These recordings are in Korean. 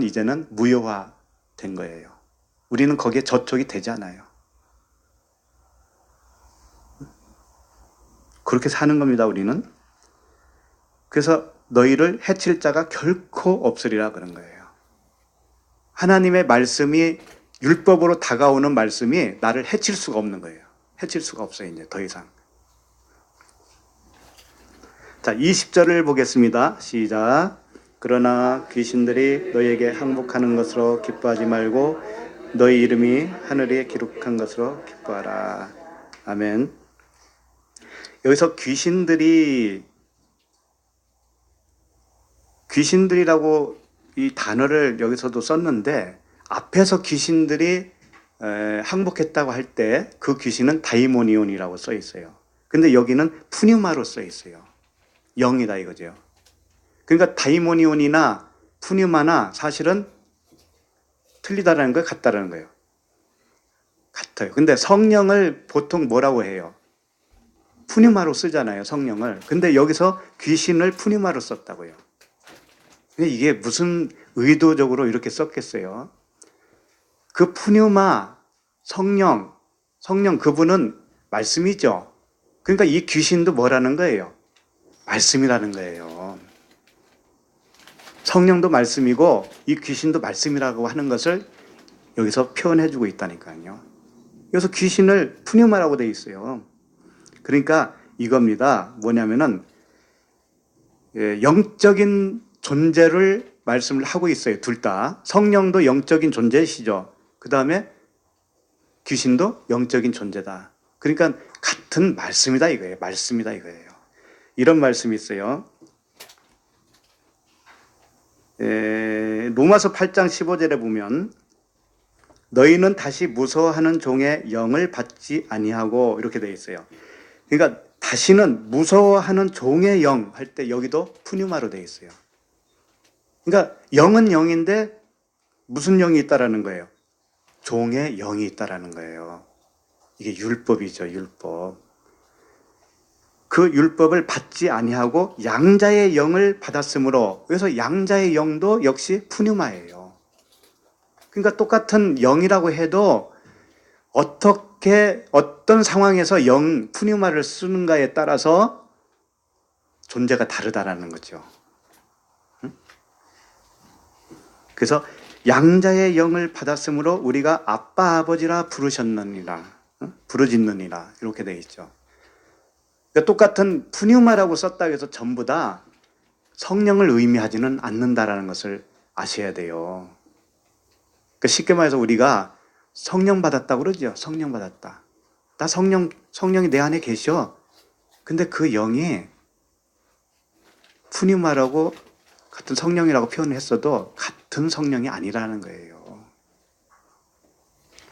이제는 무효화된 거예요. 우리는 거기에 저촉이 되잖아요. 그렇게 사는 겁니다, 우리는. 그래서 너희를 해칠 자가 결코 없으리라 그런 거예요. 하나님의 말씀이 율법으로 다가오는 말씀이 나를 해칠 수가 없는 거예요. 해칠 수가 없어요, 이제 더 이상. 자, 20절을 보겠습니다. 시작. 그러나 귀신들이 너희에게 항복하는 것으로 기뻐하지 말고 너희 이름이 하늘에 기록한 것으로 기뻐하라. 아멘. 여기서 귀신들이라고 이 단어를 여기서도 썼는데 앞에서 귀신들이 항복했다고 할 때 그 귀신은 다이모니온이라고 써 있어요. 근데 여기는 푸뉴마로 써 있어요. 영이다 이거죠. 그러니까 다이모니온이나 푸뉴마나 사실은 틀리다라는 거예요, 같다라는 거예요. 같아요. 근데 성령을 보통 뭐라고 해요? 푸뉴마로 쓰잖아요, 성령을. 근데 여기서 귀신을 푸뉴마로 썼다고요. 근데 이게 무슨 의도적으로 이렇게 썼겠어요? 그 푸뉴마, 성령 그분은 말씀이죠. 그러니까 이 귀신도 뭐라는 거예요? 말씀이라는 거예요. 성령도 말씀이고 이 귀신도 말씀이라고 하는 것을 여기서 표현해주고 있다니까요. 여기서 귀신을 푸뉴마라고 돼 있어요. 그러니까 이겁니다. 뭐냐면은 영적인 존재를 말씀을 하고 있어요. 둘 다. 성령도 영적인 존재시죠. 그 다음에 귀신도 영적인 존재다. 그러니까 같은 말씀이다 이거예요. 말씀이다 이거예요. 이런 말씀이 있어요. 로마서 8장 15절에 보면 너희는 다시 무서워하는 종의 영을 받지 아니하고 이렇게 되어 있어요. 그러니까 다시는 무서워하는 종의 영 할 때 여기도 푸뉴마로 되어 있어요. 그러니까 영은 영인데 무슨 영이 있다라는 거예요? 종의 영이 있다라는 거예요. 이게 율법이죠, 율법. 그 율법을 받지 아니하고 양자의 영을 받았으므로, 그래서 양자의 영도 역시 푸뉴마예요. 그러니까 똑같은 영이라고 해도 어떤 상황에서 푸뉴마를 쓰는가에 따라서 존재가 다르다라는 거죠. 그래서 양자의 영을 받았으므로 우리가 아빠 아버지라 부르짖느니라 이렇게 되어 있죠. 그러니까 똑같은 푸뉴마라고 썼다고 해서 전부 다 성령을 의미하지는 않는다라는 것을 아셔야 돼요. 그러니까 쉽게 말해서 우리가 성령 받았다고 그러죠. 성령 받았다. 나 성령이 내 안에 계셔. 근데 그 영이 푸뉴마라고 같은 성령이라고 표현을 했어도 같은 성령이 아니라는 거예요.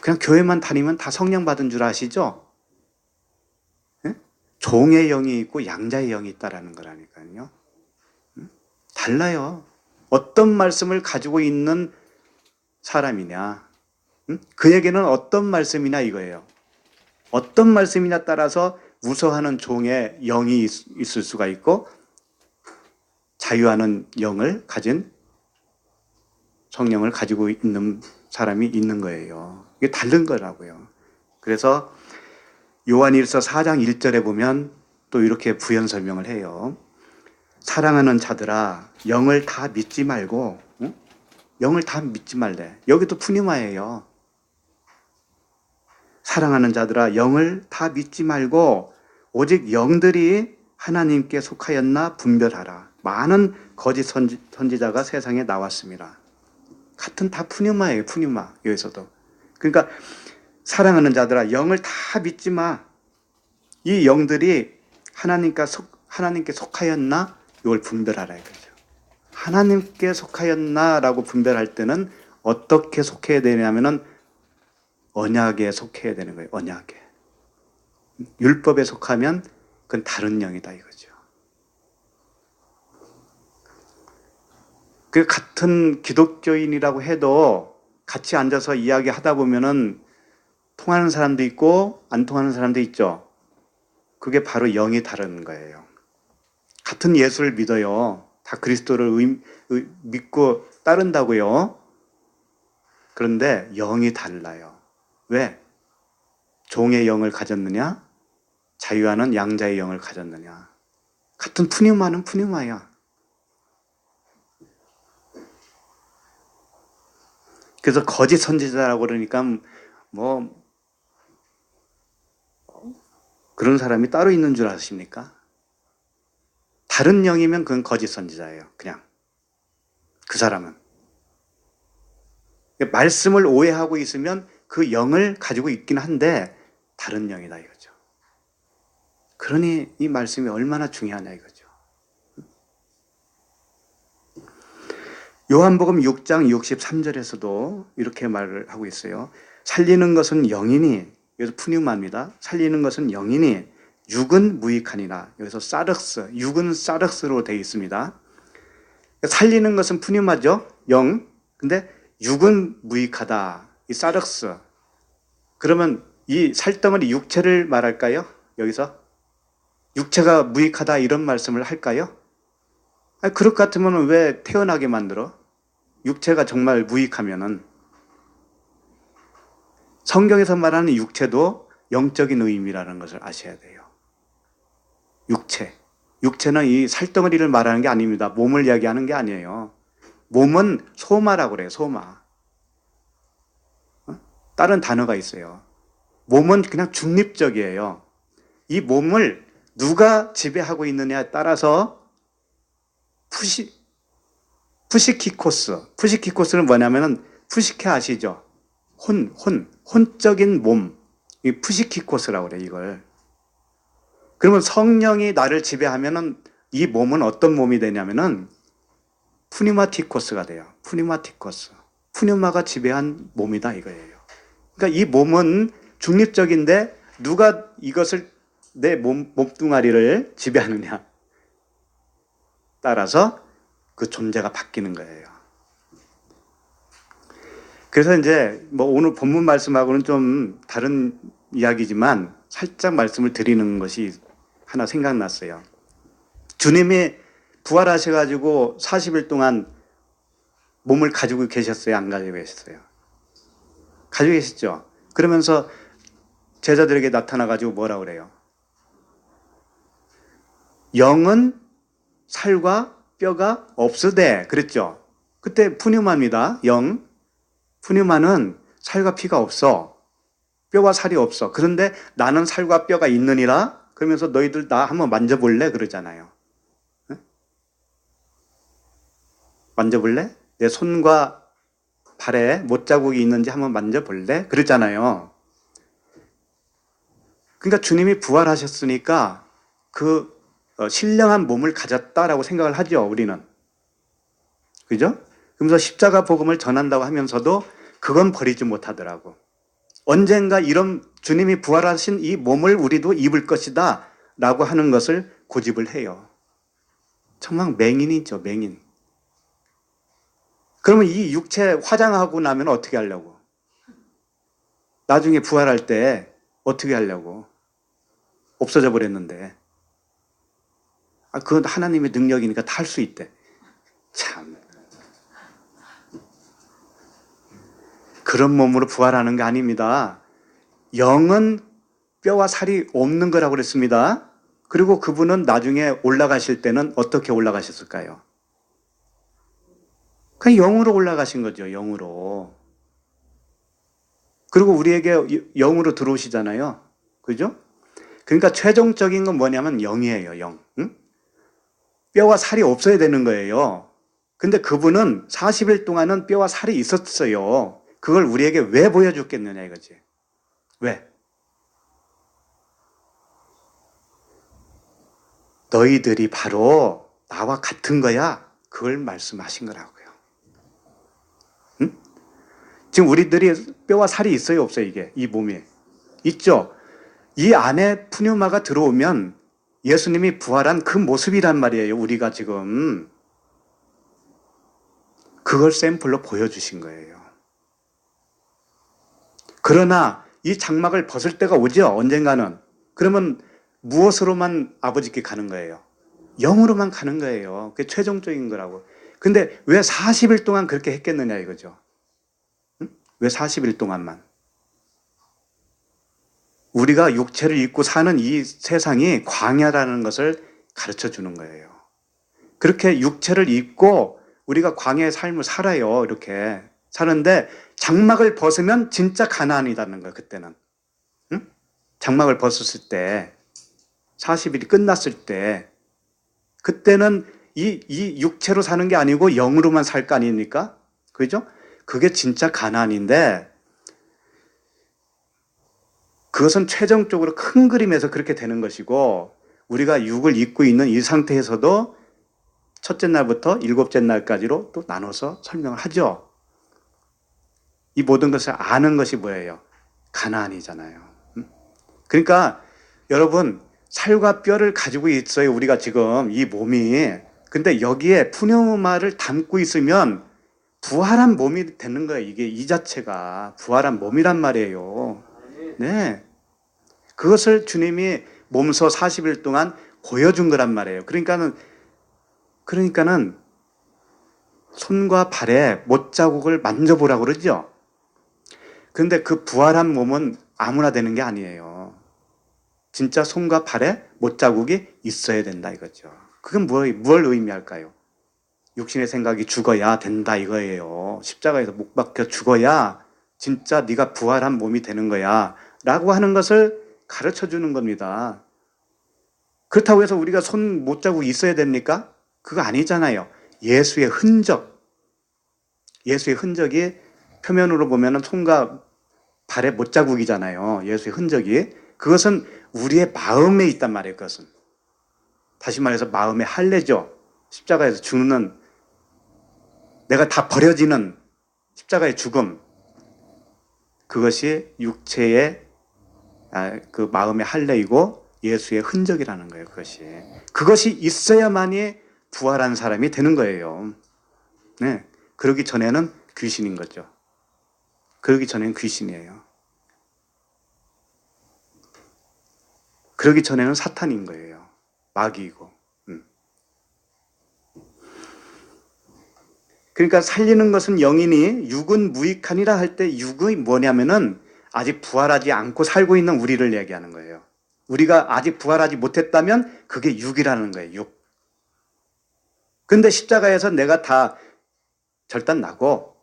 그냥 교회만 다니면 다 성령 받은 줄 아시죠? 네? 종의 영이 있고 양자의 영이 있다라는 거라니까요. 달라요. 어떤 말씀을 가지고 있는 사람이냐, 그에게는 어떤 말씀이냐 이거예요. 어떤 말씀이냐 따라서 무서워하는 종의 영이 있을 수가 있고 자유하는 영을 가진 성령을 가지고 있는 사람이 있는 거예요. 이게 다른 거라고요. 그래서 요한일서 4장 1절에 보면 또 이렇게 부연 설명을 해요. 사랑하는 자들아, 영을 다 믿지 말고, 영을 다 믿지 말래. 여기도 푸니마예요. 사랑하는 자들아, 영을 다 믿지 말고 오직 영들이 하나님께 속하였나 분별하라. 많은 거짓 선지자가 세상에 나왔습니다. 같은 다 푸뉴마예요. 푸뉴마. 여기서도. 그러니까 사랑하는 자들아, 영을 다 믿지 마. 이 영들이 하나님께 속하였나? 이걸 분별하라 이거죠. 하나님께 속하였나라고 분별할 때는 어떻게 속해야 되냐면은 언약에 속해야 되는 거예요. 언약에. 율법에 속하면 그건 다른 영이다 이거죠. 그 같은 기독교인이라고 해도 같이 앉아서 이야기하다 보면은 통하는 사람도 있고 안 통하는 사람도 있죠. 그게 바로 영이 다른 거예요. 같은 예수를 믿어요. 다 그리스도를 믿고 따른다고요. 그런데 영이 달라요. 왜? 종의 영을 가졌느냐? 자유하는 양자의 영을 가졌느냐? 같은 푸뉴마는 푸뉴마야. 그래서 거짓 선지자라고 그러니까 뭐 그런 사람이 따로 있는 줄 아십니까? 다른 영이면 그건 거짓 선지자예요. 그냥 그 사람은 말씀을 오해하고 있으면 그 영을 가지고 있긴 한데 다른 영이다 이거죠. 그러니 이 말씀이 얼마나 중요하냐 이거죠. 요한복음 6장 63절에서도 이렇게 말을 하고 있어요. 살리는 것은 영이니, 여기서 푸뉴마입니다. 살리는 것은 영이니 육은 무익하니라. 여기서 사륵스, 육은 사륵스로 되어 있습니다. 살리는 것은 푸뉴마죠. 영. 근데 육은 무익하다. 이 사륵스. 그러면 이 살덩어리 육체를 말할까요? 여기서? 육체가 무익하다 이런 말씀을 할까요? 아니, 그럴 것 같으면 왜 태어나게 만들어? 육체가 정말 무익하면은. 성경에서 말하는 육체도 영적인 의미라는 것을 아셔야 돼요. 육체. 육체는 이 살덩어리를 말하는 게 아닙니다. 몸을 이야기하는 게 아니에요. 몸은 소마라고 그래요. 소마. 다른 단어가 있어요. 몸은 그냥 중립적이에요. 이 몸을 누가 지배하고 있느냐에 따라서 푸시키코스. 푸시키코스는 뭐냐면은 푸시케 아시죠? 혼적인 몸. 이 푸시키코스라고 그래요, 이걸. 그러면 성령이 나를 지배하면은 이 몸은 어떤 몸이 되냐면은 푸니마티코스가 돼요. 푸니마티코스. 푸니마가 지배한 몸이다 이거예요. 그러니까 이 몸은 중립적인데 누가 이것을 내 몸뚱아리를 지배하느냐 따라서 그 존재가 바뀌는 거예요. 그래서 이제 뭐 오늘 본문 말씀하고는 좀 다른 이야기지만 살짝 말씀을 드리는 것이 하나 생각났어요. 주님이 부활하셔가지고 40일 동안 몸을 가지고 계셨어요? 안 가지고 계셨어요? 가지고 계셨죠? 그러면서 제자들에게 나타나가지고 뭐라 그래요? 영은 살과 뼈가 없으되 그랬죠? 그때 푸뉴마입니다. 영. 푸뉴마는 살과 피가 없어. 뼈와 살이 없어. 그런데 나는 살과 뼈가 있느니라. 그러면서 너희들 나 한번 만져볼래? 그러잖아요. 네? 만져볼래? 내 손과 발에 못자국이 있는지 한번 만져볼래? 그러잖아요. 그러니까 주님이 부활하셨으니까 그 신령한 몸을 가졌다라고 생각을 하죠, 우리는. 그죠? 그러면서 십자가 복음을 전한다고 하면서도 그건 버리지 못하더라고. 언젠가 이런 주님이 부활하신 이 몸을 우리도 입을 것이다 라고 하는 것을 고집을 해요. 정말 맹인이죠, 맹인. 그러면 이 육체 화장하고 나면 어떻게 하려고? 나중에 부활할 때 어떻게 하려고? 없어져 버렸는데. 그건 하나님의 능력이니까 다 할 수 있대. 참. 그런 몸으로 부활하는 게 아닙니다. 영은 뼈와 살이 없는 거라고 그랬습니다. 그리고 그분은 나중에 올라가실 때는 어떻게 올라가셨을까요? 그냥 영으로 올라가신 거죠, 영으로. 그리고 우리에게 영으로 들어오시잖아요. 그죠? 그러니까 최종적인 건 뭐냐면 영이에요, 영. 응? 뼈와 살이 없어야 되는 거예요. 근데 그분은 40일 동안은 뼈와 살이 있었어요. 그걸 우리에게 왜 보여줬겠느냐 이거지. 왜? 너희들이 바로 나와 같은 거야. 그걸 말씀하신 거라고요. 응? 지금 우리들이 뼈와 살이 있어요, 없어요, 이게? 이 몸에. 있죠? 이 안에 푸뉴마가 들어오면 예수님이 부활한 그 모습이란 말이에요, 우리가 지금. 그걸 샘플로 보여주신 거예요. 그러나 이 장막을 벗을 때가 오죠, 언젠가는. 그러면 무엇으로만 아버지께 가는 거예요? 영으로만 가는 거예요. 그게 최종적인 거라고. 근데 왜 40일 동안 그렇게 했겠느냐 이거죠. 응? 왜 40일 동안만? 우리가 육체를 입고 사는 이 세상이 광야라는 것을 가르쳐 주는 거예요. 그렇게 육체를 입고 우리가 광야의 삶을 살아요. 이렇게 사는데 장막을 벗으면 진짜 가나안이라는 거예요. 그때는. 응? 장막을 벗었을 때 40일이 끝났을 때 그때는 이 육체로 사는 게 아니고 영으로만 살 거 아닙니까? 그죠? 그게 진짜 가나안인데 그것은 최종적으로 큰 그림에서 그렇게 되는 것이고 우리가 육을 입고 있는 이 상태에서도 첫째 날부터 일곱째 날까지로 또 나눠서 설명을 하죠. 이 모든 것을 아는 것이 뭐예요? 가나안이잖아요. 그러니까 여러분 살과 뼈를 가지고 있어요. 우리가 지금 이 몸이. 근데 여기에 푸뉴마를 담고 있으면 부활한 몸이 되는 거예요. 이게 이 자체가 부활한 몸이란 말이에요. 네. 그것을 주님이 몸소 40일 동안 보여준 거란 말이에요. 그러니까는 손과 발에 못자국을 만져보라고 그러죠. 근데 그 부활한 몸은 아무나 되는 게 아니에요. 진짜 손과 발에 못자국이 있어야 된다 이거죠. 그건 뭘 의미할까요? 육신의 생각이 죽어야 된다 이거예요. 십자가에서 못 박혀 죽어야 진짜 네가 부활한 몸이 되는 거야 라고 하는 것을 가르쳐 주는 겁니다. 그렇다고 해서 우리가 손 못자국이 있어야 됩니까? 그거 아니잖아요. 예수의 흔적이 표면으로 보면 손과 발의 못자국이잖아요. 예수의 흔적이. 그것은 우리의 마음에 있단 말이에요. 그것은. 다시 말해서 마음의 할례죠. 십자가에서 죽는 내가 다 버려지는 십자가의 죽음. 그것이 육체의 그 마음의 할례이고 예수의 흔적이라는 거예요. 그것이 있어야만이 부활한 사람이 되는 거예요. 네. 그러기 전에는 귀신인 거죠. 그러기 전에는 귀신이에요. 그러기 전에는 사탄인 거예요. 마귀이고. 그러니까 살리는 것은 영이니 육은 무익하니라 할 때 육이 뭐냐면은 아직 부활하지 않고 살고 있는 우리를 얘기하는 거예요. 우리가 아직 부활하지 못했다면 그게 육이라는 거예요. 육. 근데 십자가에서 내가 다 절단나고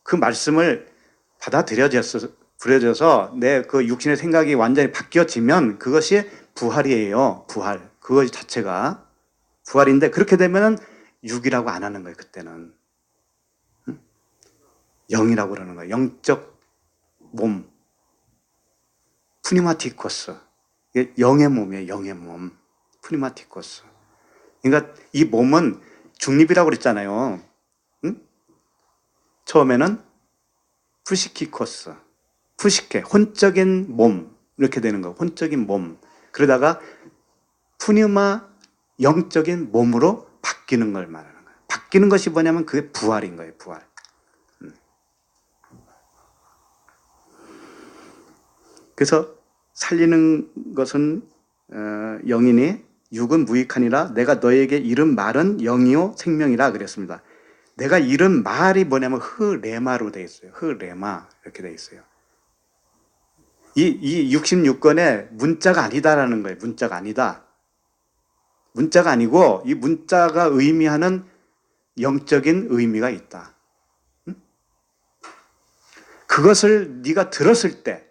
그 말씀을 받아들여져서 내 그 육신의 생각이 완전히 바뀌어지면 그것이 부활이에요. 부활. 그것 자체가 부활인데 그렇게 되면은 육이라고 안 하는 거예요. 그때는. 영이라고 그러는 거예요. 영적 몸. 푸니마티코스. 영의 몸이에요. 영의 몸. 푸니마티코스. 그러니까 이 몸은 중립이라고 그랬잖아요. 응? 처음에는 푸시키코스. 푸시케. 혼적인 몸. 이렇게 되는 거예요. 혼적인 몸. 그러다가 푸니마 영적인 몸으로 바뀌는 걸 말하는 거예요. 바뀌는 것이 뭐냐면 그게 부활인 거예요. 부활. 그래서 살리는 것은 영이니 육은 무익하니라 내가 너에게 이른 말은 영이요 생명이라 그랬습니다. 내가 이른 말이 뭐냐면 흐레마로 되어 있어요. 흐레마 이렇게 되어 있어요. 이 66권의 문자가 아니다라는 거예요. 문자가 아니다. 문자가 아니고 이 문자가 의미하는 영적인 의미가 있다. 그것을 네가 들었을 때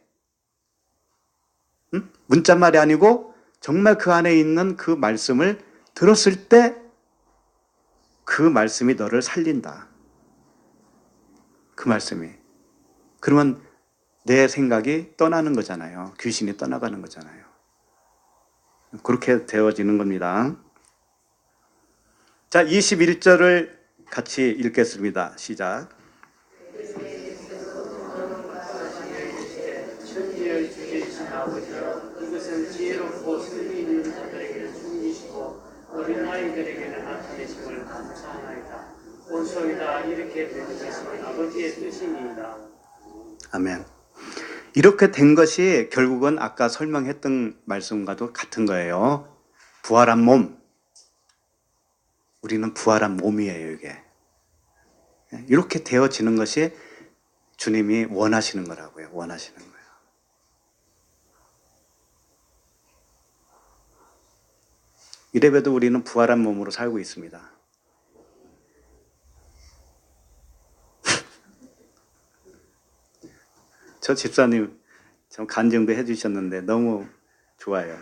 문자말이 아니고 정말 그 안에 있는 그 말씀을 들었을 때 그 말씀이 너를 살린다. 그 말씀이. 그러면 내 생각이 떠나는 거잖아요. 귀신이 떠나가는 거잖아요. 그렇게 되어지는 겁니다. 자, 21절을 같이 읽겠습니다. 시작. 천지를 주신 아버지여 이것은 지혜롭고 슬기 있는 자들에게 숨기시고 어린아이들에게는 나타내심을 감사하나이다. 원소이다 이렇게 된 것은 아버지의 뜻이니이다. 아멘. 이렇게 된 것이 결국은 아까 설명했던 말씀과도 같은 거예요. 부활한 몸. 우리는 부활한 몸이에요, 이게. 이렇게 되어지는 것이 주님이 원하시는 거라고요. 원하시는 거예요. 이래봬도 우리는 부활한 몸으로 살고 있습니다. 저 집사님 참 간증도 해주셨는데 너무 좋아요.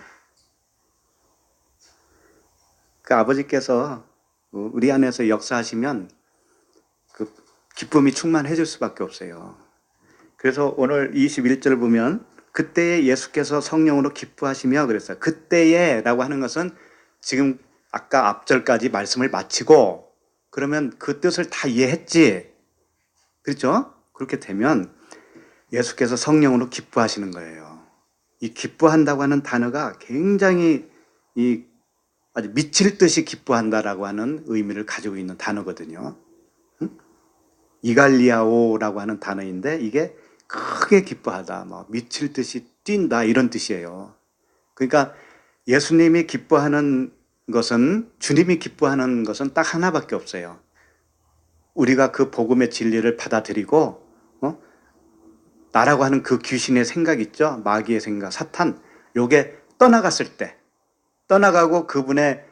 그 아버지께서 우리 안에서 역사하시면 그 기쁨이 충만해질 수밖에 없어요. 그래서 오늘 21절 보면 그때에 예수께서 성령으로 기뻐하시며 그랬어요. 그때에 라고 하는 것은 지금 아까 앞절까지 말씀을 마치고 그러면 그 뜻을 다 이해했지. 그렇죠? 그렇게 되면 예수께서 성령으로 기뻐하시는 거예요. 이 기뻐한다고 하는 단어가 굉장히 아주 미칠 듯이 기뻐한다라고 하는 의미를 가지고 있는 단어거든요. 이갈리아오라고 하는 단어인데 이게 크게 기뻐하다, 뭐 미칠 듯이 뛴다 이런 뜻이에요. 그러니까 예수님이 기뻐하는 것은 주님이 기뻐하는 것은 딱 하나밖에 없어요. 우리가 그 복음의 진리를 받아들이고 나라고 하는 그 귀신의 생각 있죠? 마귀의 생각, 사탄 요게 떠나갔을 때 떠나가고 그분의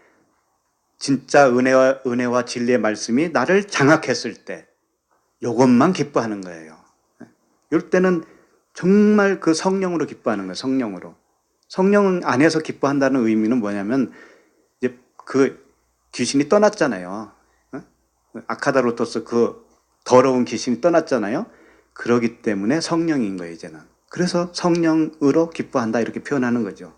진짜 은혜와 진리의 말씀이 나를 장악했을 때 요것만 기뻐하는 거예요. 이럴 때는 정말 그 성령으로 기뻐하는 거예요. 성령으로. 성령 안에서 기뻐한다는 의미는 뭐냐면 이제 그 귀신이 떠났잖아요. 아카다로토스 그 더러운 귀신이 떠났잖아요. 그러기 때문에 성령인 거예요, 이제는. 그래서 성령으로 기뻐한다 이렇게 표현하는 거죠.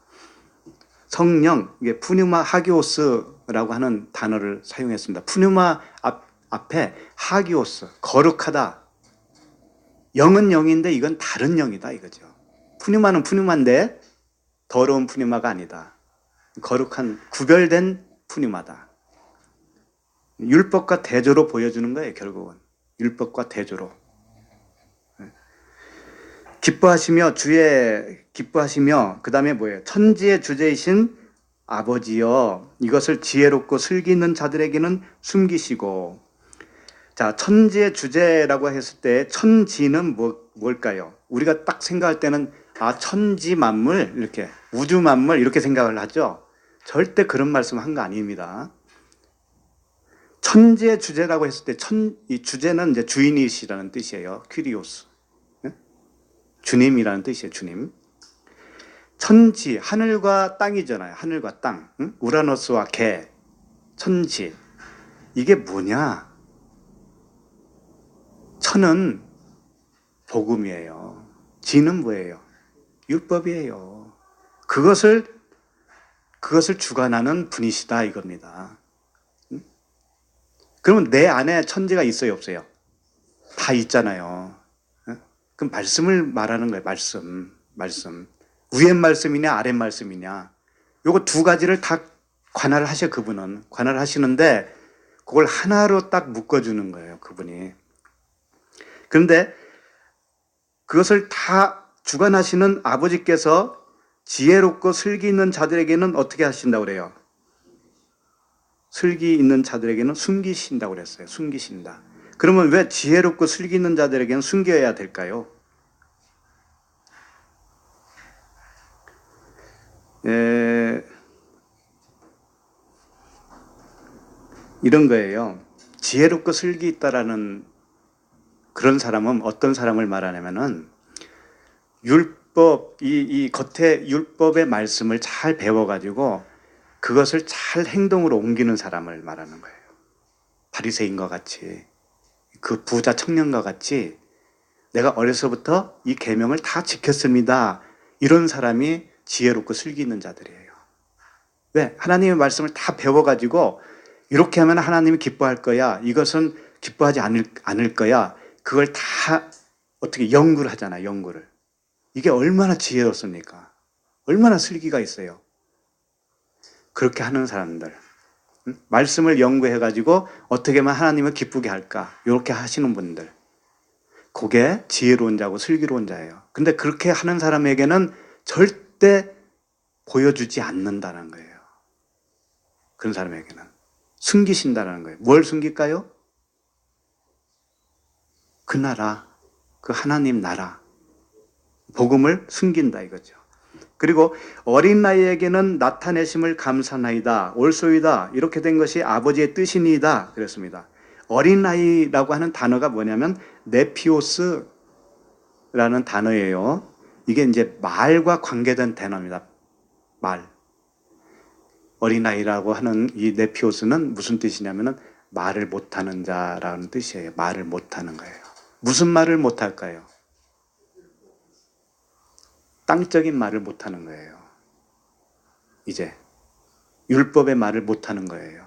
성령, 이게 푸뉴마 하기오스라고 하는 단어를 사용했습니다. 푸뉴마 앞에 하기오스, 거룩하다. 영은 영인데 이건 다른 영이다 이거죠. 푸뉴마는 푸뉴마인데 더러운 푸뉴마가 아니다. 거룩한 구별된 푸뉴마다. 율법과 대조로 보여주는 거예요, 결국은. 율법과 대조로. 기뻐하시며 기뻐하시며 그다음에 뭐예요? 천지의 주제이신 아버지여 이것을 지혜롭고 슬기 있는 자들에게는 숨기시고. 자, 천지의 주제라고 했을 때 천지는 뭘까요? 우리가 딱 생각할 때는 천지 만물 이렇게 우주 만물 이렇게 생각을 하죠. 절대 그런 말씀 한 거 아닙니다. 천지의 주제라고 했을 때 이 주제는 이제 주인이시라는 뜻이에요. 퀴리오스. 주님이라는 뜻이에요. 주님. 천지, 하늘과 땅이잖아요. 하늘과 땅. 우라노스와 개. 천지. 이게 뭐냐? 천은 복음이에요. 지는 뭐예요? 율법이에요. 그것을 주관하는 분이시다 이겁니다. 그러면 내 안에 천지가 있어요, 없어요? 다 있잖아요. 그럼 말씀을 말하는 거예요. 말씀. 위의 말씀이냐 아랫 말씀이냐. 요거 두 가지를 다 관할을 하셔 그분은. 관할을 하시는데 그걸 하나로 딱 묶어주는 거예요. 그분이. 그런데 그것을 다 주관하시는 아버지께서 지혜롭고 슬기 있는 자들에게는 어떻게 하신다고 그래요? 슬기 있는 자들에게는 숨기신다고 그랬어요. 숨기신다. 그러면 왜 지혜롭고 슬기 있는 자들에게는 숨겨야 될까요? 이런 거예요. 지혜롭고 슬기 있다라는 그런 사람은 어떤 사람을 말하냐면은 율법, 이 겉에 율법의 말씀을 잘 배워가지고 그것을 잘 행동으로 옮기는 사람을 말하는 거예요. 바리새인과 같이, 그 부자 청년과 같이 내가 어려서부터 이 계명을 다 지켰습니다. 이런 사람이 지혜롭고 슬기 있는 자들이에요. 왜? 하나님의 말씀을 다 배워가지고 이렇게 하면 하나님이 기뻐할 거야. 이것은 기뻐하지 않을 거야. 그걸 다 어떻게 연구를 하잖아, 연구를. 이게 얼마나 지혜롭습니까? 얼마나 슬기가 있어요. 그렇게 하는 사람들. 말씀을 연구해가지고 어떻게 하면 하나님을 기쁘게 할까? 이렇게 하시는 분들. 그게 지혜로운 자고 슬기로운 자예요. 근데 그렇게 하는 사람에게는 절대 보여주지 않는다는 거예요. 그런 사람에게는. 숨기신다는 거예요. 뭘 숨길까요? 그 나라. 그 하나님 나라, 복음을 숨긴다 이거죠. 그리고 어린 나이에게는 나타내심을 감사나이다, 올소이다, 이렇게 된 것이 아버지의 뜻이니이다 그랬습니다. 어린 나이라고 하는 단어가 뭐냐면 네피오스라는 단어예요. 이게 이제 말과 관계된 단어입니다. 말. 어린아이라고 하는 이 네피오스는 무슨 뜻이냐면은 말을 못하는 자라는 뜻이에요. 말을 못하는 거예요. 무슨 말을 못할까요? 땅적인 말을 못하는 거예요. 이제 율법의 말을 못하는 거예요.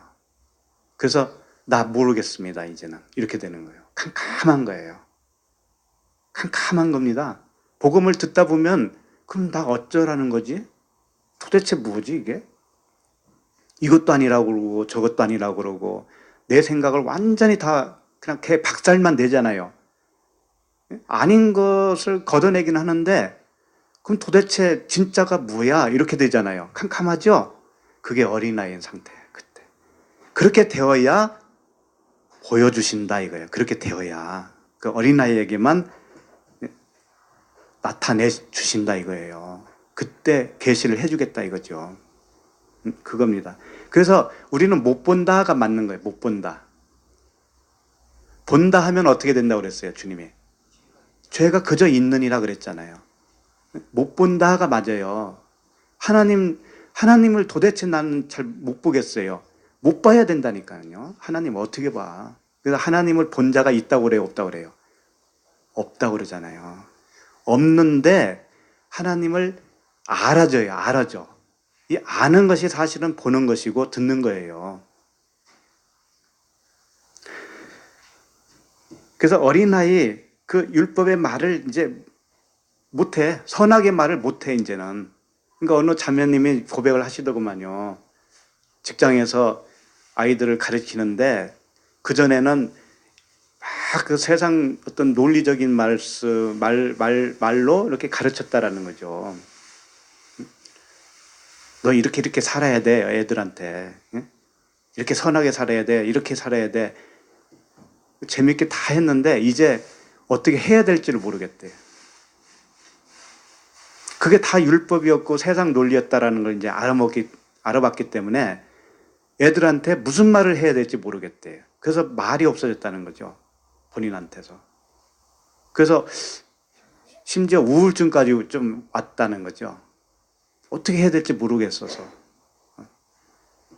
그래서 나 모르겠습니다. 이제는 이렇게 되는 거예요. 캄캄한 거예요. 캄캄한 겁니다. 복음을 듣다 보면 그럼 나 어쩌라는 거지? 도대체 뭐지 이게? 이것도 아니라고 그러고 저것도 아니라고 그러고 내 생각을 완전히 다 그냥 개 박살만 내잖아요. 아닌 것을 걷어내긴 하는데 그럼 도대체 진짜가 뭐야? 이렇게 되잖아요. 캄캄하죠? 그게 어린아이인 상태예요. 그때. 그렇게 되어야 보여주신다 이거예요. 그렇게 되어야 그 어린아이에게만 나타내 주신다 이거예요. 그때 계시를 해주겠다 이거죠. 그겁니다. 그래서 우리는 못 본다가 맞는 거예요. 못 본다. 본다 하면 어떻게 된다고 그랬어요, 주님이? 죄가 그저 있느니라 그랬잖아요. 못 본다가 맞아요. 하나님을 도대체 나는 잘 못 보겠어요. 못 봐야 된다니까요. 하나님 어떻게 봐? 그래서 하나님을 본 자가 있다고 그래요, 없다고 그래요? 없다고 그러잖아요. 없는데 하나님을 알아줘요, 알아줘. 이 아는 것이 사실은 보는 것이고 듣는 거예요. 그래서 어린아이 그 율법의 말을 이제 못해. 선악의 말을 못해 이제는. 그러니까 어느 자매님이 고백을 하시더구만요. 직장에서 아이들을 가르치는데 그전에는 막 그 세상 어떤 논리적인 말로 이렇게 가르쳤다라는 거죠. 너 이렇게 살아야 돼, 애들한테. 이렇게 선하게 살아야 돼, 이렇게 살아야 돼. 재밌게 다 했는데 이제 어떻게 해야 될지를 모르겠대요. 그게 다 율법이었고 세상 논리였다라는 걸 이제 알아봤기 때문에 애들한테 무슨 말을 해야 될지 모르겠대요. 그래서 말이 없어졌다는 거죠. 본인한테서. 그래서 심지어 우울증까지 좀 왔다는 거죠. 어떻게 해야 될지 모르겠어서.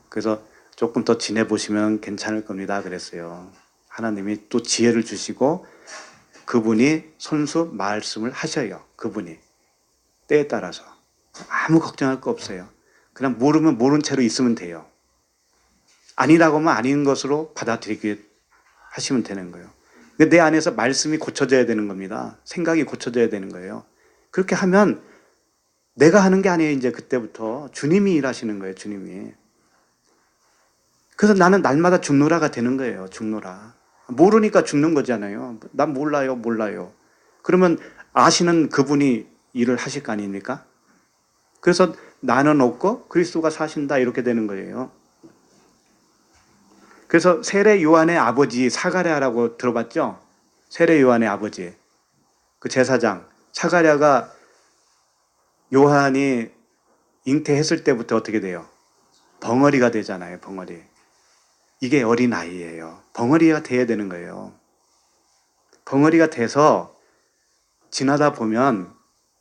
그래서 조금 더 지내보시면 괜찮을 겁니다. 그랬어요. 하나님이 또 지혜를 주시고 그분이 손수 말씀을 하셔요. 그분이. 때에 따라서. 아무 걱정할 거 없어요. 그냥 모르면 모른 채로 있으면 돼요. 아니라고 하면 아닌 것으로 받아들이게 하시면 되는 거예요. 내 안에서 말씀이 고쳐져야 되는 겁니다. 생각이 고쳐져야 되는 거예요. 그렇게 하면 내가 하는 게 아니에요. 이제 그때부터 주님이 일하시는 거예요. 주님이. 그래서 나는 날마다 죽노라가 되는 거예요. 죽노라. 모르니까 죽는 거잖아요. 난 몰라요. 그러면 아시는 그분이 일을 하실 거 아닙니까? 그래서 나는 없고 그리스도가 사신다 이렇게 되는 거예요. 그래서 세례 요한의 아버지 사가랴라고 들어봤죠? 세례 요한의 아버지. 그 제사장. 사가랴가 요한이 잉태했을 때부터 어떻게 돼요? 벙어리가 되잖아요. 벙어리. 이게 어린아이예요. 벙어리가 돼야 되는 거예요. 벙어리가 돼서 지나다 보면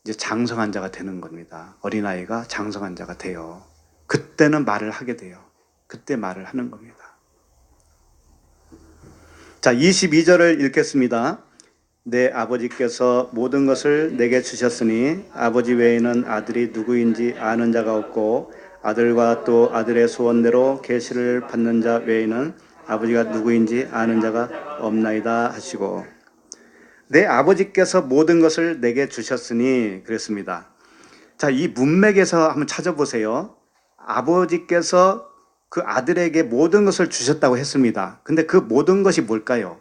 이제 장성한 자가 되는 겁니다. 어린아이가 장성한 자가 돼요. 그때는 말을 하게 돼요. 그때 말을 하는 겁니다. 자, 22절을 읽겠습니다. 내 아버지께서 모든 것을 내게 주셨으니 아버지 외에는 아들이 누구인지 아는 자가 없고 아들과 또 아들의 소원대로 계시를 받는 자 외에는 아버지가 누구인지 아는 자가 없나이다 하시고 내 아버지께서 모든 것을 내게 주셨으니 그랬습니다. 자, 이 문맥에서 한번 찾아보세요. 아버지께서 그 아들에게 모든 것을 주셨다고 했습니다. 근데 그 모든 것이 뭘까요?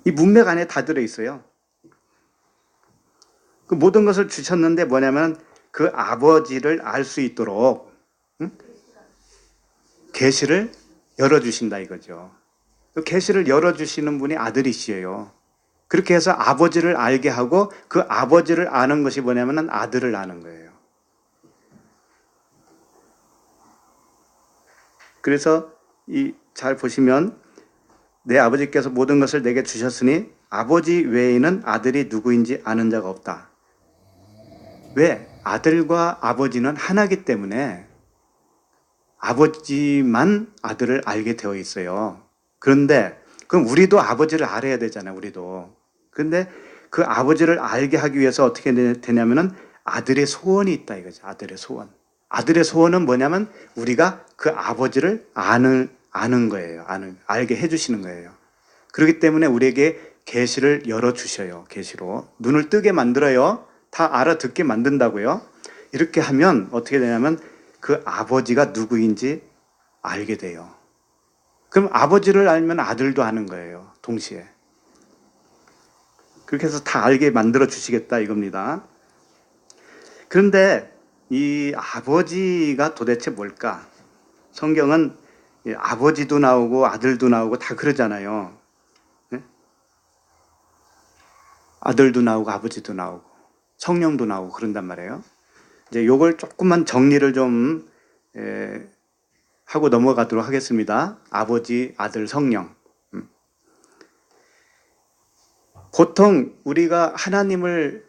이 문맥 안에 다 들어있어요. 그 모든 것을 주셨는데 뭐냐면 그 아버지를 알 수 있도록 계시를 열어주신다 이거죠. 그 계시를 열어주시는 분이 아들이시에요. 그렇게 해서 아버지를 알게 하고 그 아버지를 아는 것이 뭐냐면 아들을 아는 거예요. 그래서 잘 보시면 내 아버지께서 모든 것을 내게 주셨으니 아버지 외에는 아들이 누구인지 아는 자가 없다. 왜? 아들과 아버지는 하나이기 때문에 아버지만 아들을 알게 되어 있어요. 그런데 그럼 우리도 아버지를 알아야 되잖아요. 우리도. 그런데 그 아버지를 알게 하기 위해서 어떻게 되냐면은 아들의 소원이 있다 이거죠. 아들의 소원. 아들의 소원은 뭐냐면 우리가 그 아버지를 아는 거예요. 알게 해주시는 거예요. 그렇기 때문에 우리에게 계시를 열어주셔요. 계시로. 눈을 뜨게 만들어요. 다 알아듣게 만든다고요. 이렇게 하면 어떻게 되냐면 그 아버지가 누구인지 알게 돼요. 그럼 아버지를 알면 아들도 아는 거예요. 동시에. 그렇게 해서 다 알게 만들어 주시겠다 이겁니다. 그런데 이 아버지가 도대체 뭘까? 성경은 아버지도 나오고 아들도 나오고 다 그러잖아요. 네? 아들도 나오고 아버지도 나오고 성령도 나오고 그런단 말이에요. 이제 요걸 조금만 정리를 좀 하고 넘어가도록 하겠습니다. 아버지, 아들, 성령. 보통 우리가 하나님을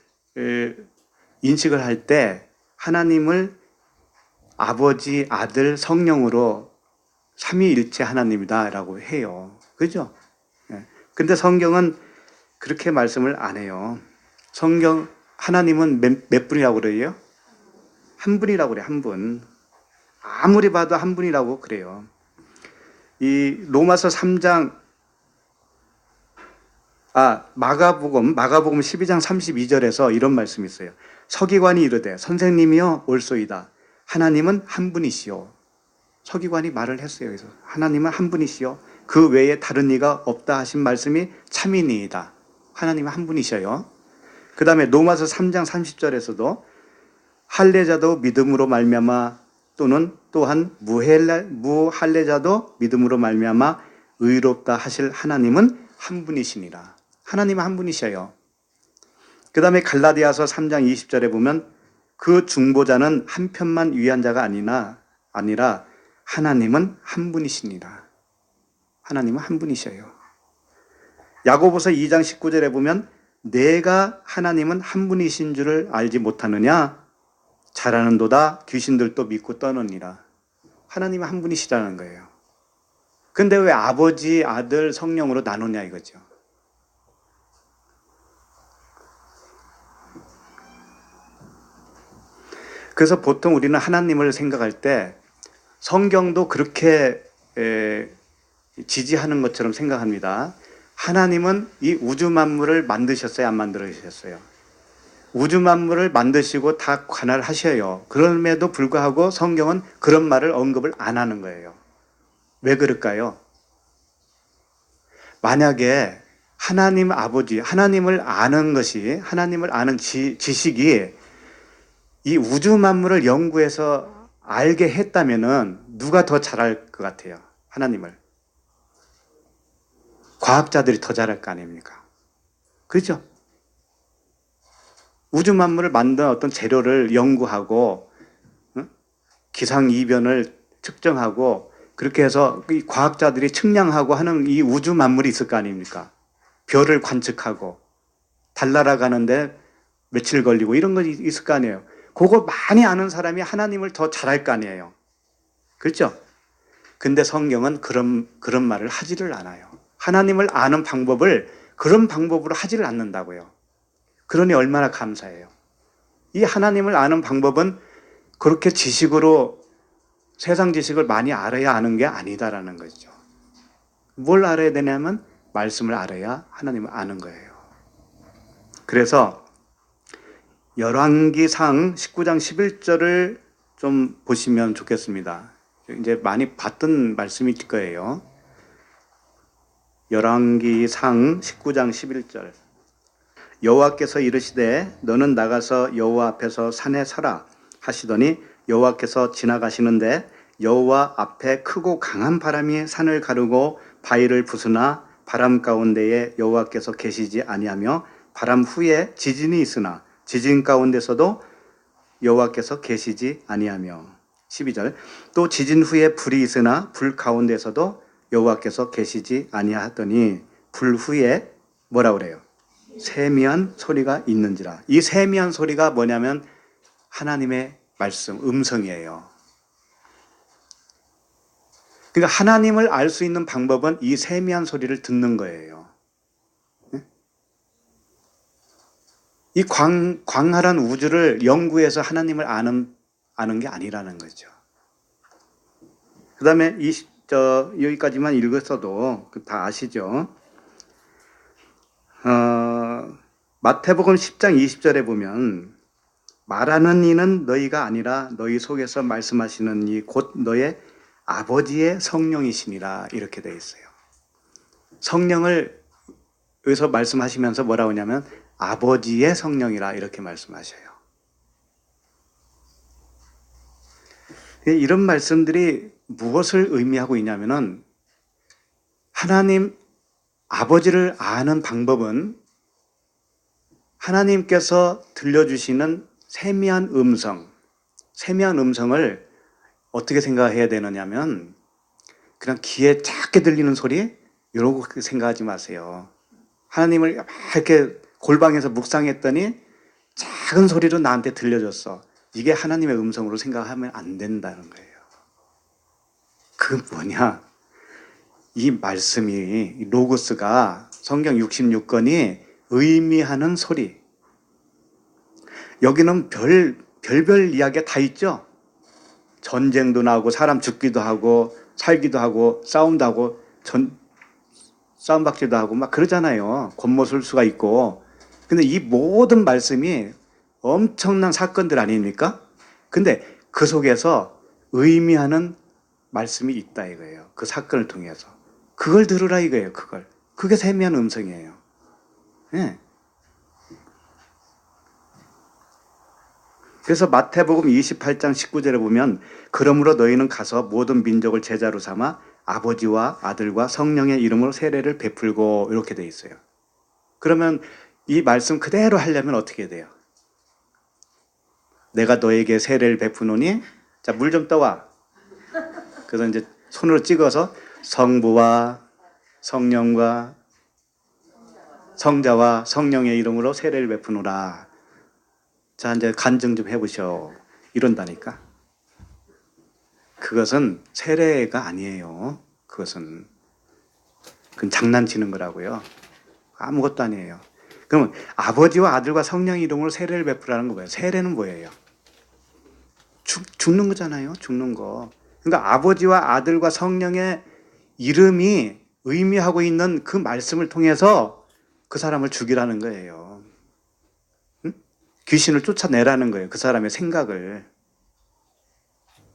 인식을 할 때 하나님을 아버지, 아들, 성령으로 삼위일체 하나님이다라고 해요. 그죠? 근데 성경은 그렇게 말씀을 안 해요. 성경 하나님은 몇 분이라고 그래요? 한 분이라고 그래요. 한 분. 아무리 봐도 한 분이라고 그래요. 이 로마서 3장 마가복음 12장 32절에서 이런 말씀이 있어요. 서기관이 이르되 선생님이여 올소이다. 하나님은 한 분이시오. 서기관이 말을 했어요. 그래서 하나님은 한 분이시오. 그 외에 다른 이가 없다 하신 말씀이 참이니이다. 하나님은 한 분이셔요. 그 다음에 로마서 3장 30절에서도 할례자도 믿음으로 말미암아 또는 또한 무할례자도 믿음으로 말미암아 의롭다 하실 하나님은 한 분이시니라. 하나님은 한 분이셔요. 그 다음에 갈라디아서 3장 20절에 보면 그 중보자는 한 편만 위한 자가 아니라 하나님은 한 분이시니라. 하나님은 한 분이셔요. 야고보서 2장 19절에 보면 내가 하나님은 한 분이신 줄을 알지 못하느냐? 잘하는도다 귀신들도 믿고 떠느니라. 하나님은 한 분이시라는 거예요. 근데 왜 아버지, 아들, 성령으로 나누냐 이거죠. 그래서 보통 우리는 하나님을 생각할 때 성경도 그렇게 지지하는 것처럼 생각합니다. 하나님은 이 우주 만물을 만드셨어요? 안 만들으셨어요? 우주 만물을 만드시고 다 관할하셔요. 그럼에도 불구하고 성경은 그런 말을 언급을 안 하는 거예요. 왜 그럴까요? 만약에 하나님 아버지, 하나님을 아는 것이, 하나님을 아는 지식이 이 우주 만물을 연구해서 알게 했다면은 누가 더 잘할 것 같아요? 하나님을. 과학자들이 더 잘할 거 아닙니까? 그죠? 우주 만물을 만든 어떤 재료를 연구하고 기상이변을 측정하고 그렇게 해서 이 과학자들이 측량하고 하는 이 우주 만물이 있을 거 아닙니까? 별을 관측하고 달 날아가는데 며칠 걸리고 이런 거 있을 거 아니에요. 그거 많이 아는 사람이 하나님을 더 잘할 거 아니에요. 그렇죠? 근데 성경은 그런 말을 하지를 않아요. 하나님을 아는 방법을 그런 방법으로 하지를 않는다고요. 그러니 얼마나 감사해요. 이 하나님을 아는 방법은 그렇게 지식으로 세상 지식을 많이 알아야 아는 게 아니다라는 거죠. 뭘 알아야 되냐면 말씀을 알아야 하나님을 아는 거예요. 그래서 열왕기상 19장 11절을 좀 보시면 좋겠습니다. 이제 많이 봤던 말씀일 거예요. 열왕기상 19장 11절. 여호와께서 이르시되 너는 나가서 여호와 앞에서 산에 서라 하시더니 여호와께서 지나가시는데 여호와 앞에 크고 강한 바람이 산을 가르고 바위를 부수나 바람 가운데에 여호와께서 계시지 아니하며 바람 후에 지진이 있으나 지진 가운데서도 여호와께서 계시지 아니하며 12절 또 지진 후에 불이 있으나 불 가운데서도 여호와께서 계시지 아니하더니 불 후에 뭐라 그래요? 세미한 소리가 있는지라. 이 세미한 소리가 뭐냐면 하나님의 말씀, 음성이에요. 그러니까 하나님을 알 수 있는 방법은 이 세미한 소리를 듣는 거예요. 이 광활한 우주를 연구해서 하나님을 아는 게 아니라는 거죠. 그 다음에 여기까지만 읽었어도 다 아시죠? 마태복음 10장 20절에 보면 말하는 이는 너희가 아니라 너희 속에서 말씀하시는 이 곧 너의 아버지의 성령이시니라 이렇게 되어 있어요. 성령을 여기서 말씀하시면서 뭐라고 하냐면 아버지의 성령이라 이렇게 말씀하셔요. 이런 말씀들이 무엇을 의미하고 있냐면은 하나님 아버지를 아는 방법은 하나님께서 들려주시는 세미한 음성을 어떻게 생각해야 되느냐면 그냥 귀에 작게 들리는 소리 이러고 생각하지 마세요. 하나님을 막 이렇게 골방에서 묵상했더니 작은 소리로 나한테 들려줬어. 이게 하나님의 음성으로 생각하면 안 된다는 거예요. 그 뭐냐? 이 말씀이 로고스가 성경 66권이 의미하는 소리. 여기는 별별 이야기가 다 있죠. 전쟁도 나고 사람 죽기도 하고 살기도 하고 싸움도 하고 싸움박질도 하고 막 그러잖아요. 권모술수가 있고. 근데 이 모든 말씀이 엄청난 사건들 아닙니까? 근데 그 속에서 의미하는 말씀이 있다 이거예요. 그 사건을 통해서. 그걸 들으라 이거예요. 그게 세미한 음성이에요. 네. 그래서 마태복음 28장 19절에 보면 그러므로 너희는 가서 모든 민족을 제자로 삼아 아버지와 아들과 성령의 이름으로 세례를 베풀고 이렇게 돼 있어요. 그러면 이 말씀 그대로 하려면 어떻게 돼요? 내가 너에게 세례를 베푸노니 자, 물 좀 떠와. 그래서 이제 손으로 찍어서 성부와 성령과 성자와 성령의 이름으로 세례를 베푸노라. 자, 이제 간증 좀 해보셔. 이런다니까. 그것은 세례가 아니에요. 그건 장난치는 거라고요. 아무것도 아니에요. 그러면 아버지와 아들과 성령의 이름으로 세례를 베푸라는 거 뭐예요? 세례는 뭐예요? 죽는 거잖아요. 죽는 거. 그러니까 아버지와 아들과 성령의 이름이 의미하고 있는 그 말씀을 통해서 그 사람을 죽이라는 거예요. 응? 귀신을 쫓아내라는 거예요. 그 사람의 생각을.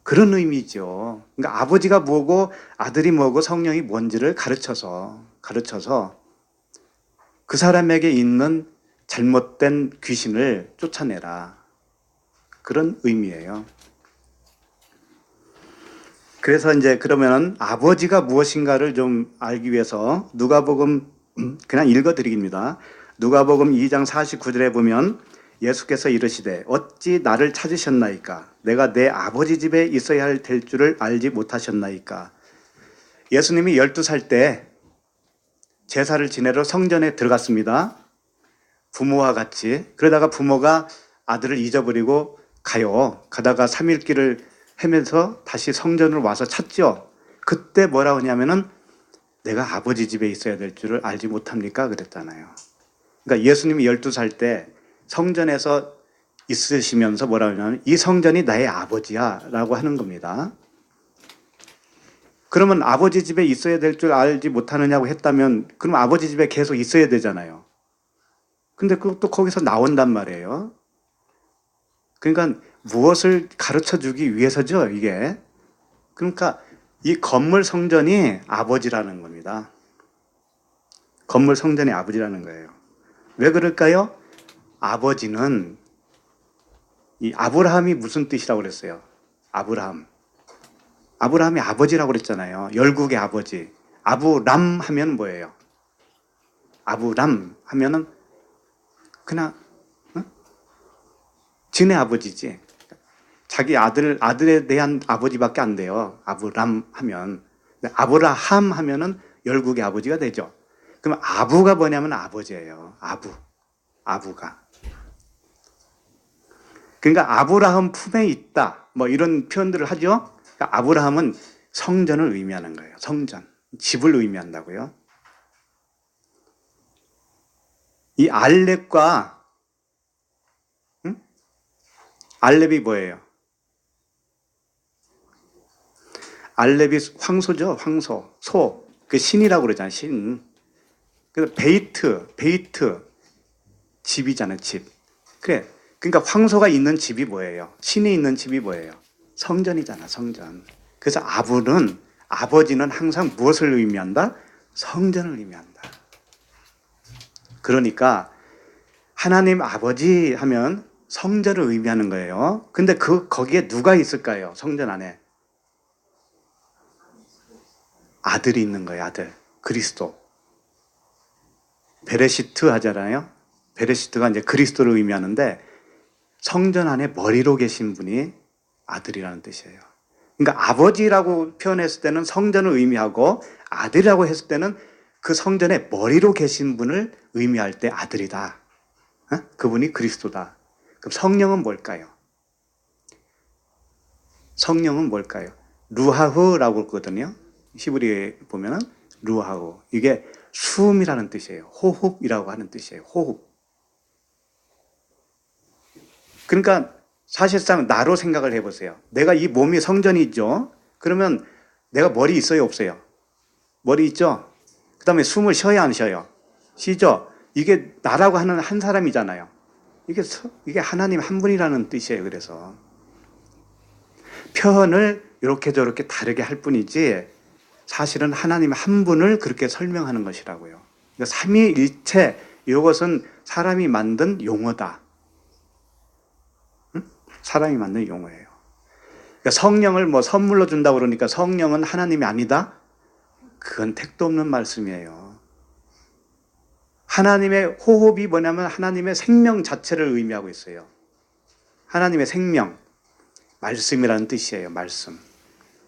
그런 의미죠. 그러니까 아버지가 뭐고 아들이 뭐고 성령이 뭔지를 가르쳐서 그 사람에게 있는 잘못된 귀신을 쫓아내라. 그런 의미예요. 그래서 이제 그러면 아버지가 무엇인가를 좀 알기 위해서 누가복음 그냥 읽어드립니다. 누가복음 2장 49절에 보면 예수께서 이르시되 어찌 나를 찾으셨나이까? 내가 내 아버지 집에 있어야 될 줄을 알지 못하셨나이까? 예수님이 12살 때 제사를 지내러 성전에 들어갔습니다. 부모와 같이. 그러다가 부모가 아들을 잊어버리고 가다가 3일 길을 헤매서 다시 성전으로 와서 찾죠. 그때 뭐라고 하냐면은 내가 아버지 집에 있어야 될 줄을 알지 못합니까? 그랬잖아요. 그러니까 예수님이 12살 때 성전에서 있으시면서 뭐라고 하냐면 이 성전이 나의 아버지야 라고 하는 겁니다. 그러면 아버지 집에 있어야 될 줄 알지 못하느냐고 했다면 그럼 아버지 집에 계속 있어야 되잖아요. 근데 그것도 거기서 나온단 말이에요. 그러니까 무엇을 가르쳐 주기 위해서죠, 이게. 그러니까 이 건물 성전이 아버지라는 겁니다. 건물 성전이 아버지라는 거예요. 왜 그럴까요? 아버지는 이 아브라함이 무슨 뜻이라고 그랬어요? 아브라함이 아버지라고 그랬잖아요. 열국의 아버지. 아브람 하면 뭐예요? 아브람 하면은 그냥 진의 아버지지. 자기 아들에 대한 아버지밖에 안 돼요. 아브람 하면. 아브라함 하면은 열국의 아버지가 되죠. 그럼 아부가 뭐냐면 아버지예요. 아부가. 그러니까 아브라함 품에 있다. 뭐 이런 표현들을 하죠. 그러니까 아브라함은 성전을 의미하는 거예요. 성전. 집을 의미한다고요. 이 알렙과 알렙이 뭐예요? 알렙이 황소죠. 황소. 소. 그 신이라고 그러잖아요. 신. 그래서 베이트. 집이잖아요. 집. 그래. 그러니까 황소가 있는 집이 뭐예요? 신이 있는 집이 뭐예요? 성전이잖아. 성전. 그래서 아버지는 항상 무엇을 의미한다? 성전을 의미한다. 그러니까 하나님 아버지 하면 성전을 의미하는 거예요. 근데 거기에 누가 있을까요? 성전 안에. 아들이 있는 거예요. 아들. 그리스도. 베레시트 하잖아요. 베레시트가 이제 그리스도를 의미하는데 성전 안에 머리로 계신 분이 아들이라는 뜻이에요. 그러니까 아버지라고 표현했을 때는 성전을 의미하고 아들이라고 했을 때는 그 성전의 머리로 계신 분을 의미할 때 아들이다. 그분이 그리스도다. 그럼 성령은 뭘까요? 성령은 뭘까요? 루하흐라고 했거든요. 히브리에 보면은 루하흐. 이게 숨이라는 뜻이에요. 호흡이라고 하는 뜻이에요. 호흡. 그러니까 사실상 나로 생각을 해보세요. 내가 이 몸이 성전이죠. 그러면 내가 머리 있어요? 없어요? 머리 있죠? 그 다음에 숨을 쉬어야 안 쉬어요? 쉬죠? 이게 나라고 하는 한 사람이잖아요. 이게 하나님 한 분이라는 뜻이에요. 그래서 표현을 이렇게 저렇게 다르게 할 뿐이지 사실은 하나님 한 분을 그렇게 설명하는 것이라고요. 그러니까 삼위일체 이것은 사람이 만든 용어다. 사람이 만든 용어예요. 그러니까 성령을 뭐 선물로 준다고 그러니까 성령은 하나님이 아니다? 그건 택도 없는 말씀이에요. 하나님의 호흡이 뭐냐면 하나님의 생명 자체를 의미하고 있어요. 하나님의 생명, 말씀이라는 뜻이에요. 말씀.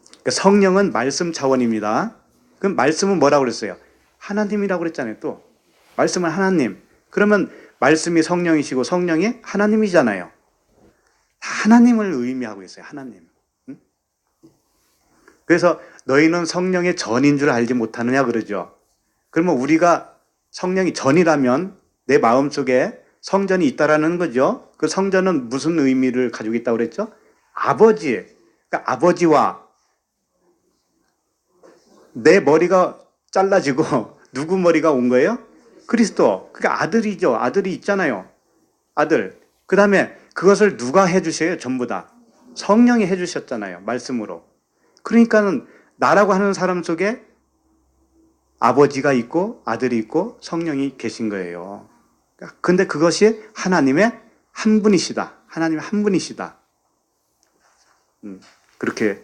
그러니까 성령은 말씀 차원입니다. 그럼 말씀은 뭐라고 그랬어요? 하나님이라고 그랬잖아요. 또 말씀은 하나님. 그러면 말씀이 성령이시고 성령이 하나님이잖아요. 하나님을 의미하고 있어요. 하나님. 그래서 너희는 성령의 전인 줄 알지 못하느냐 그러죠. 그러면 우리가 성령이 전이라면 내 마음속에 성전이 있다라는 거죠. 그 성전은 무슨 의미를 가지고 있다고 그랬죠? 아버지. 그러니까 아버지와 내 머리가 잘라지고 누구 머리가 온 거예요? 그리스도. 그러니까 아들이죠. 아들이 있잖아요. 아들. 그 다음에 그것을 누가 해주셔요? 전부 다. 성령이 해주셨잖아요. 말씀으로. 그러니까는 나라고 하는 사람 속에 아버지가 있고 아들이 있고 성령이 계신 거예요. 근데 그것이 하나님의 한 분이시다. 하나님의 한 분이시다. 그렇게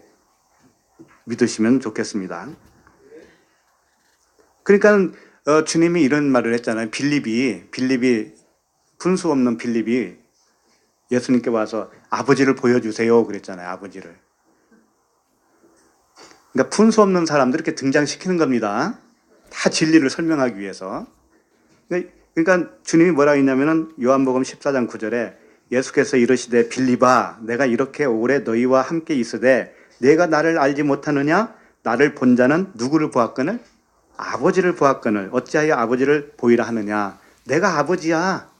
믿으시면 좋겠습니다. 그러니까 주님이 이런 말을 했잖아요. 빌립이 분수 없는 빌립이 예수님께 와서 아버지를 보여주세요 그랬잖아요. 아버지를. 그러니까 분수 없는 사람들 이렇게 등장시키는 겁니다. 다 진리를 설명하기 위해서. 그러니까 주님이 뭐라고 했냐면은 요한복음 14장 9절에 예수께서 이르시되 빌립아 내가 이렇게 오래 너희와 함께 있으되 내가 나를 알지 못하느냐? 나를 본 자는 누구를 보았거늘? 아버지를 보았거늘. 어찌하여 아버지를 보이라 하느냐? 내가 아버지야.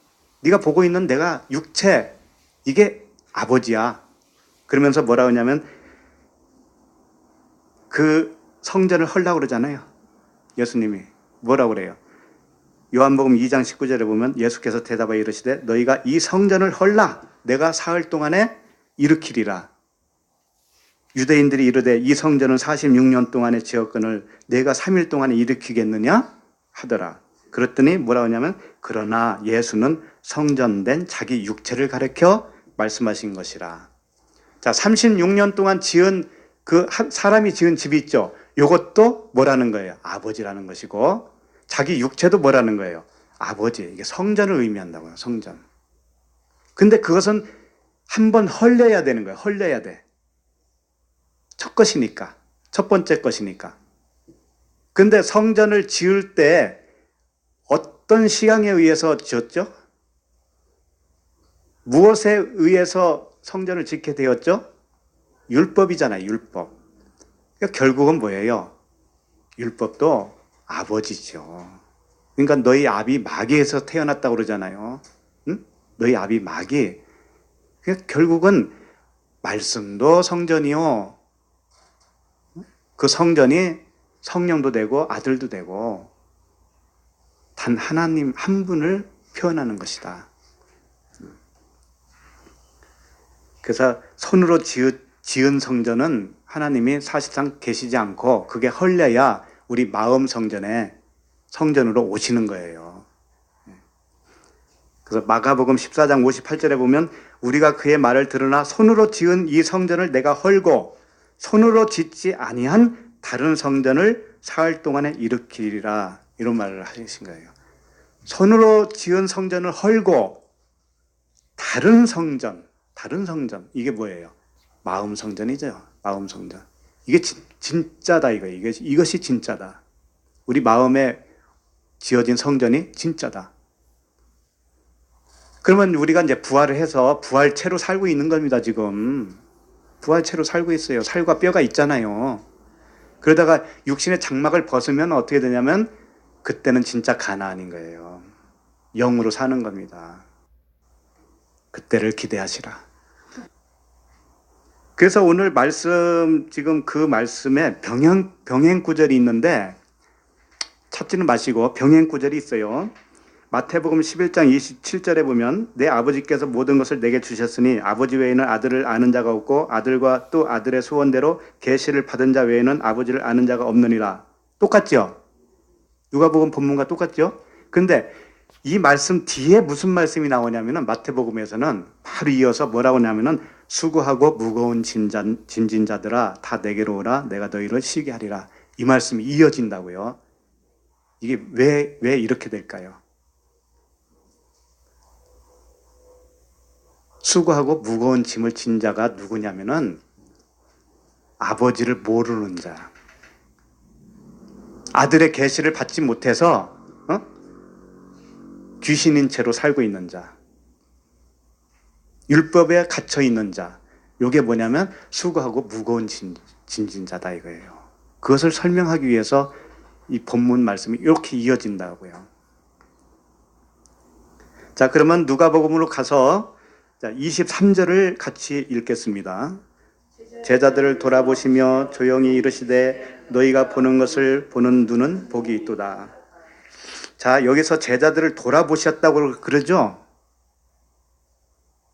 네가 보고 있는 내가 육체. 이게 아버지야. 그러면서 뭐라고 하냐면 그 성전을 헐라고 그러잖아요. 예수님이. 뭐라고 그래요? 요한복음 2장 19절에 보면 예수께서 대답하여 이르시되 너희가 이 성전을 헐라. 내가 사흘 동안에 일으키리라. 유대인들이 이르되 이 성전은 46년 동안에 지었거늘 내가 3일 동안에 일으키겠느냐? 하더라. 그랬더니 뭐라고 하냐면 그러나 예수는 성전된 자기 육체를 가리켜 말씀하신 것이라. 자, 36년 동안 지은 사람이 지은 집이 있죠. 이것도 뭐라는 거예요? 아버지라는 것이고, 자기 육체도 뭐라는 거예요? 아버지. 이게 성전을 의미한다고요. 성전. 근데 그것은 한번 헐려야 되는 거예요. 헐려야 돼. 첫 것이니까. 첫 번째 것이니까. 근데 성전을 지을 때 어떤 시향에 의해서 지었죠? 무엇에 의해서 성전을 짓게 되었죠? 율법이잖아요. 율법. 그러니까 결국은 뭐예요? 율법도 아버지죠. 그러니까 너희 아비 마귀에서 태어났다고 그러잖아요. 응? 너희 아비 마귀. 그러니까 결국은 말씀도 성전이요. 그 성전이 성령도 되고 아들도 되고 단 하나님 한 분을 표현하는 것이다. 그래서 손으로 지은 성전은 하나님이 사실상 계시지 않고 그게 헐려야 우리 마음 성전으로 오시는 거예요. 그래서 마가복음 14장 58절에 보면 우리가 그의 말을 들으나 손으로 지은 이 성전을 내가 헐고 손으로 짓지 아니한 다른 성전을 사흘 동안에 일으키리라 이런 말을 하신 거예요. 손으로 지은 성전을 헐고 다른 성전 이게 뭐예요? 마음 성전이죠. 마음 성전. 이게 진짜다 이거예요. 이것이 진짜다. 우리 마음에 지어진 성전이 진짜다. 그러면 우리가 이제 부활을 해서 부활체로 살고 있는 겁니다, 지금. 부활체로 살고 있어요. 살과 뼈가 있잖아요. 그러다가 육신의 장막을 벗으면 어떻게 되냐면 그때는 진짜 가나안인 거예요. 영으로 사는 겁니다. 그때를 기대하시라. 그래서 오늘 말씀, 지금 그 말씀에 병행 구절이 있는데 찾지는 마시고 병행 구절이 있어요. 마태복음 11장 27절에 보면 내 아버지께서 모든 것을 내게 주셨으니 아버지 외에는 아들을 아는 자가 없고 아들과 또 아들의 소원대로 계시를 받은 자 외에는 아버지를 아는 자가 없느니라. 똑같죠? 누가복음 본문과 똑같죠? 근데 이 말씀 뒤에 무슨 말씀이 나오냐면은 마태복음에서는 바로 이어서 뭐라고 하냐면은 수고하고 무거운 짐진자들아 다 내게로 오라 내가 너희를 쉬게 하리라. 이 말씀이 이어진다고요. 이게 왜 이렇게 될까요? 수고하고 무거운 짐을 진 자가 누구냐면은 아버지를 모르는 자. 아들의 계시를 받지 못해서 귀신인 채로 살고 있는 자. 율법에 갇혀 있는 자. 이게 뭐냐면 수고하고 무거운 짐진 자다 이거예요. 그것을 설명하기 위해서 이 본문 말씀이 이렇게 이어진다고요. 자, 그러면 누가복음으로 가서 23절을 같이 읽겠습니다. 제자들을 돌아보시며 조용히 이르시되 너희가 보는 것을 보는 눈은 복이 있도다. 자, 여기서 제자들을 돌아보셨다고 그러죠?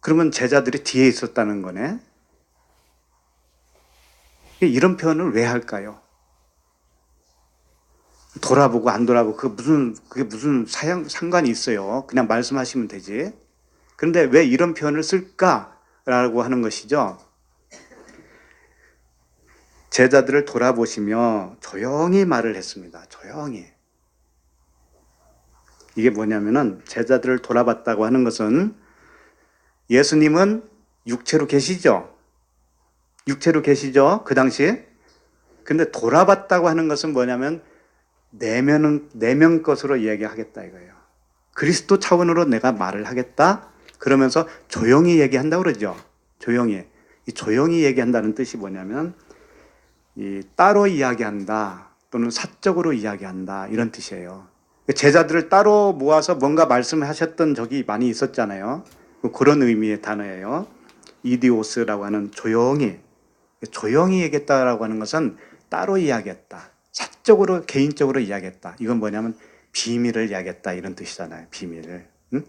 그러면 제자들이 뒤에 있었다는 거네. 이런 표현을 왜 할까요? 돌아보고 안 돌아보고 그게 무슨 상관이 있어요. 그냥 말씀하시면 되지. 그런데 왜 이런 표현을 쓸까라고 하는 것이죠. 제자들을 돌아보시며 조용히 말을 했습니다. 조용히. 이게 뭐냐면은 제자들을 돌아봤다고 하는 것은 예수님은 육체로 계시죠. 육체로 계시죠. 그 당시에. 근데 돌아봤다고 하는 것은 뭐냐면 내면 것으로 이야기하겠다 이거예요. 그리스도 차원으로 내가 말을 하겠다. 그러면서 조용히 얘기한다고 그러죠. 조용히. 이 조용히 얘기한다는 뜻이 뭐냐면 따로 이야기한다 또는 사적으로 이야기한다 이런 뜻이에요. 제자들을 따로 모아서 뭔가 말씀하셨던 적이 많이 있었잖아요. 그런 의미의 단어예요. 이디오스라고 하는 조용히 얘기했다라고 하는 것은 따로 이야기했다. 사적으로 개인적으로 이야기했다. 이건 뭐냐면 비밀을 이야기했다 이런 뜻이잖아요. 비밀을. 응?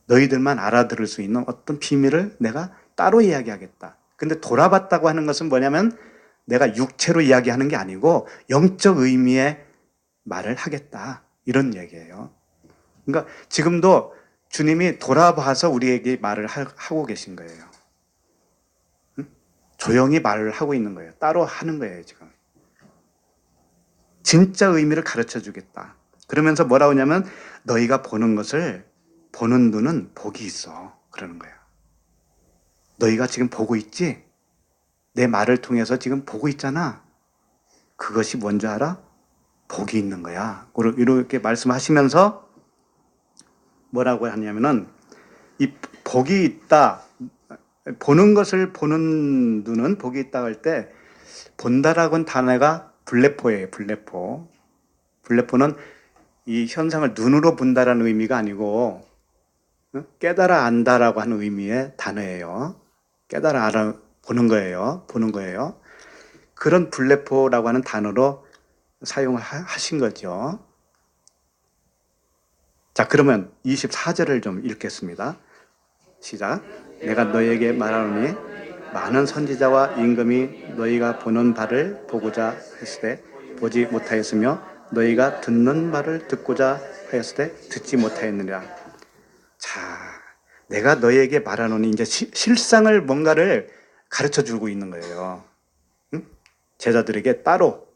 너희들만 알아들을 수 있는 어떤 비밀을 내가 따로 이야기하겠다. 근데 돌아봤다고 하는 것은 뭐냐면 내가 육체로 이야기하는 게 아니고 영적 의미의 말을 하겠다. 이런 얘기예요. 그러니까 지금도 주님이 돌아봐서 우리에게 말을 하고 계신 거예요. 응? 조용히 말을 하고 있는 거예요. 따로 하는 거예요, 지금. 진짜 의미를 가르쳐 주겠다. 그러면서 뭐라고 하냐면 너희가 보는 것을 보는 눈은 복이 있어. 그러는 거예요. 너희가 지금 보고 있지? 내 말을 통해서 지금 보고 있잖아. 그것이 뭔지 알아? 복이 있는 거야. 이렇게 말씀하시면서 뭐라고 하냐면은 이 복이 있다. 보는 것을 보는 눈은 복이 있다 할 때 본다라고는 단어가 블레포예요. 블레포. 블레포는 이 현상을 눈으로 본다라는 의미가 아니고 깨달아 안다라고 하는 의미의 단어예요. 깨달아 알아 보는 거예요. 보는 거예요. 그런 블레포라고 하는 단어로 사용을 하신 거죠. 자, 그러면 24절을 좀 읽겠습니다. 시작. 내가 너에게 말하노니 많은 선지자와 임금이 너희가 보는 바를 보고자 했을 때 보지 못하였으며 너희가 듣는 말을 듣고자 하였을 때 듣지 못하였느니라. 자, 내가 너희에게 말하노니 이제 실상을 뭔가를 가르쳐 주고 있는 거예요. 응? 제자들에게 따로